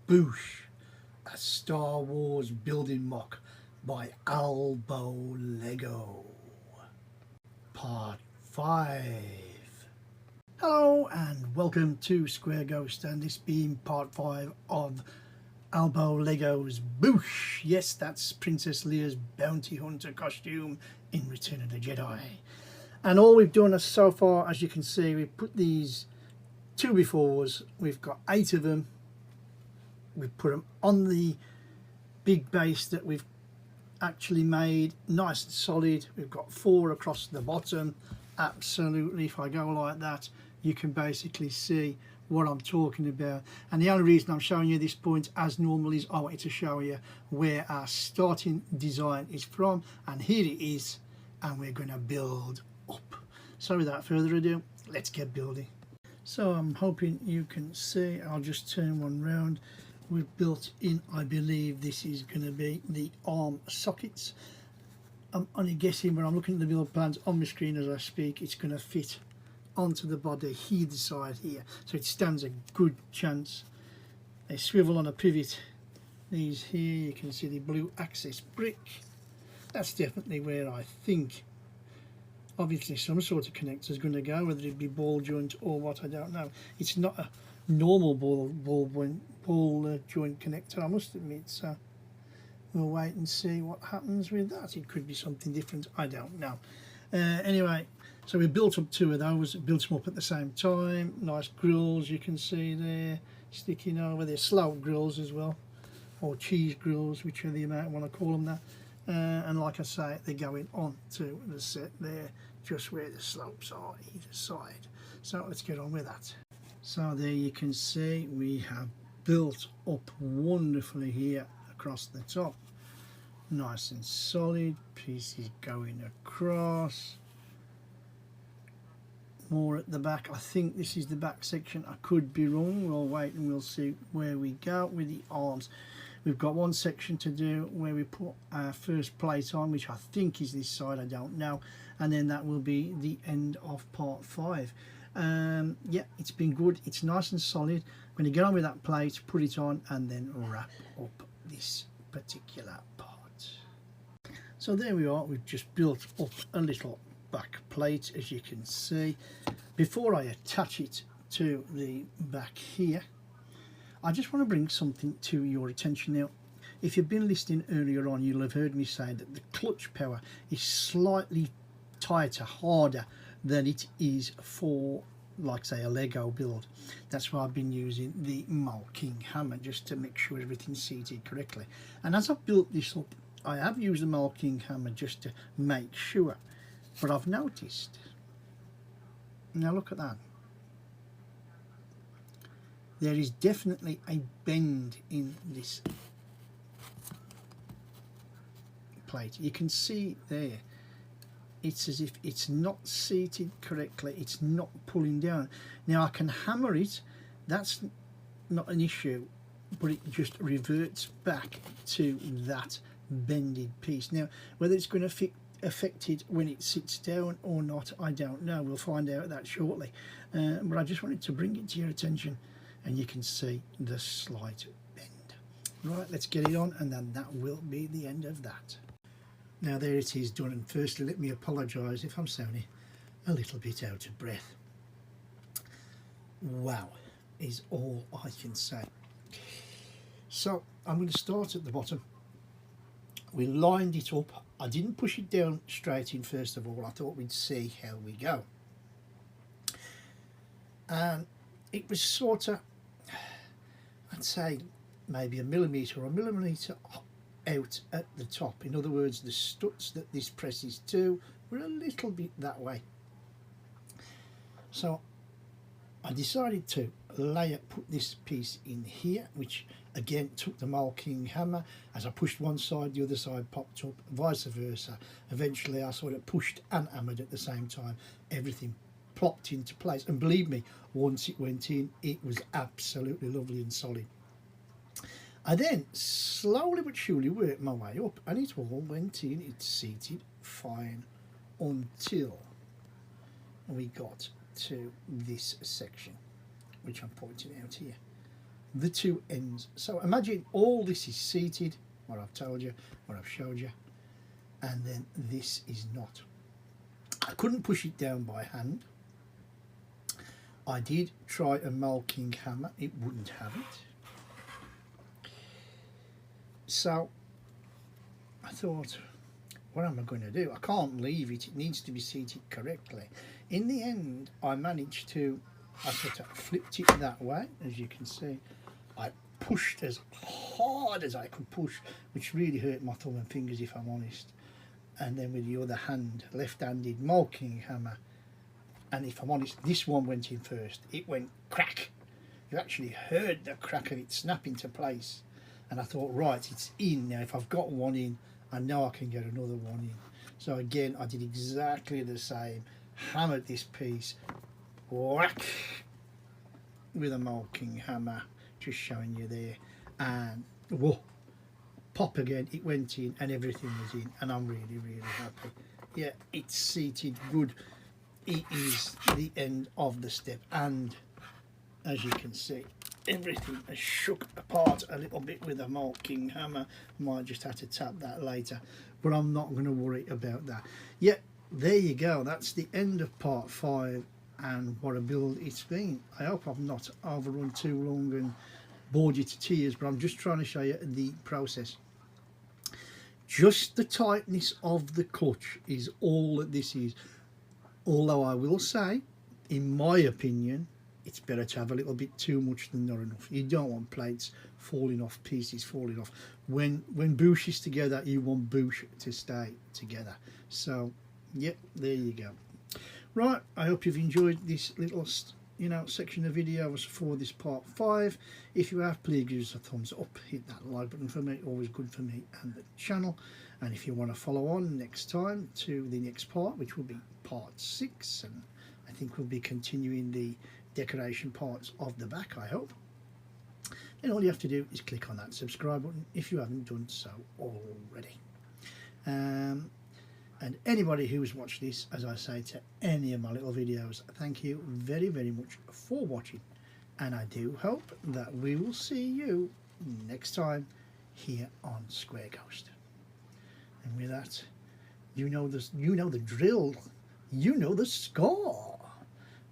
BOUSHH, a Star Wars building mock by Albo Lego. Part 5. Hello and welcome to Square Ghost, and this being part 5 of Albo Lego's BOUSHH. Yes, that's Princess Leia's bounty hunter costume in Return of the Jedi. And all we've done so far, as you can see, we've put these 2x4s, we've got 8 of them. We've put them on the big base that we've actually made nice and solid. We've got 4 across the bottom. Absolutely, if I go like that, you can basically see what I'm talking about. And the only reason I'm showing you this point as normal is I wanted to show you where our starting design is from, and here it is, and we're going to build up. So without further ado, let's get building. So I'm hoping you can see, I'll just turn one round. We've built in, I believe this is going to be the arm sockets. I'm only guessing, but I'm looking at the build plans on my screen as I speak. It's going to fit onto the body either side here, so it stands a good chance. They swivel on a pivot. These here, you can see the blue access brick. That's definitely where I think obviously some sort of connector is going to go, whether it be ball joint or what, I don't know. It's not a normal ball joint connector, I must admit, so we'll wait and see what happens with that. It could be something different, I don't know. Anyway, so we built up 2 of those, built them up at the same time. Nice grills you can see there sticking over. They're slope grills as well, or cheese grills, whichever you might want to call them that. And like I say, they're going on to the set there, just where the slopes are either side. So let's get on with that. So there you can see we have built up wonderfully here across the top. Nice and solid, pieces going across. More at the back. I think this is the back section. I could be wrong. We'll wait and we'll see where we go with the arms. We've got one section to do where we put our first plate on, which I think is this side, I don't know, and then that will be the end of part 5. Yeah, it's been good, it's nice and solid. I'm going to get on with that plate, put it on, and then wrap up this particular part. So there we are, we've just built up a little back plate, as you can see. Before I attach it to the back here, I just want to bring something to your attention now. If you've been listening earlier on, you'll have heard me say that the clutch power is slightly tighter, harder than it is for, like say, a Lego build. That's why I've been using the Malking hammer, just to make sure everything's seated correctly. And as I've built this up, I have used the Malking hammer just to make sure. But I've noticed, now look at that, there is definitely a bend in this plate. You can see there, it's as if it's not seated correctly, it's not pulling down. Now I can hammer it, that's not an issue, but it just reverts back to that bended piece. Now whether it's going to affect it when it sits down or not, I don't know. We'll find out that shortly, but I just wanted to bring it to your attention, and you can see the slight bend. Right, let's get it on, and then that will be the end of that. Now there it is done, and firstly let me apologise if I'm sounding a little bit out of breath. Wow is all I can say. So I'm going to start at the bottom. We lined it up. I didn't push it down straight in first of all. I thought we'd see how we go. And it was sort of, I'd say maybe a millimetre out at the top. In other words, the struts that this presses to were a little bit that way. So I decided to put this piece in here, which again took the Malking hammer. As I pushed one side, the other side popped up, vice versa. Eventually I sort of pushed and hammered at the same time. Everything plopped into place, and believe me, once it went in, it was absolutely lovely and solid. I then slowly but surely worked my way up, and it all went in. It's seated fine until we got to this section, which I'm pointing out here. the two ends. So imagine all this is seated, what I've told you, what I've showed you, and then this is not. I couldn't push it down by hand. I did try a milking hammer, it wouldn't have it. So I thought, what am I going to do? I can't leave it, it needs to be seated correctly. In the end, I managed to, I sort of flipped it that way, as you can see. I pushed as hard as I could push, which really hurt my thumb and fingers, if I'm honest. And then with the other hand, left-handed milking hammer, and if I'm honest, this one went in first. It went crack. You actually heard the crack of it snap into place. And I thought, right, it's in now. If I've got one in, I know I can get another one in. So again, I did exactly the same. Hammered this piece, whack, with a milking hammer, just showing you there, and whoa, pop again, it went in and everything was in, and I'm really, really happy. Yeah, it's seated good. It is the end of the step, and as you can see, everything has shook apart a little bit with a milking hammer. Might just have to tap that later, but I'm not going to worry about that. Yeah, there you go. That's the end of part 5, and what a build it's been. I hope I've not overrun too long and bored you to tears, but I'm just trying to show you the process. Just the tightness of the clutch is all that this is. Although I will say, in my opinion, it's better to have a little bit too much than not enough. You don't want plates falling off, pieces falling off. When BOUSHH is together, you want BOUSHH to stay together. So, yep, there you go. Right, I hope you've enjoyed this little, section of videos for this part 5. If you have, please give us a thumbs up, hit that like button for me, always good for me and the channel. And if you want to follow on next time to the next part, which will be part 6, and I think we'll be continuing the decoration parts of the back, I hope, then all you have to do is click on that subscribe button if you haven't done so already. And anybody who's watched this, as I say to any of my little videos, thank you very, very much for watching, and I do hope that we will see you next time here on Square Ghost. And with that, you know the drill, you know the score.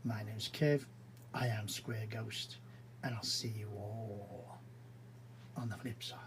My name's Kev, I am Square Ghost, and I'll see you all on the flip side.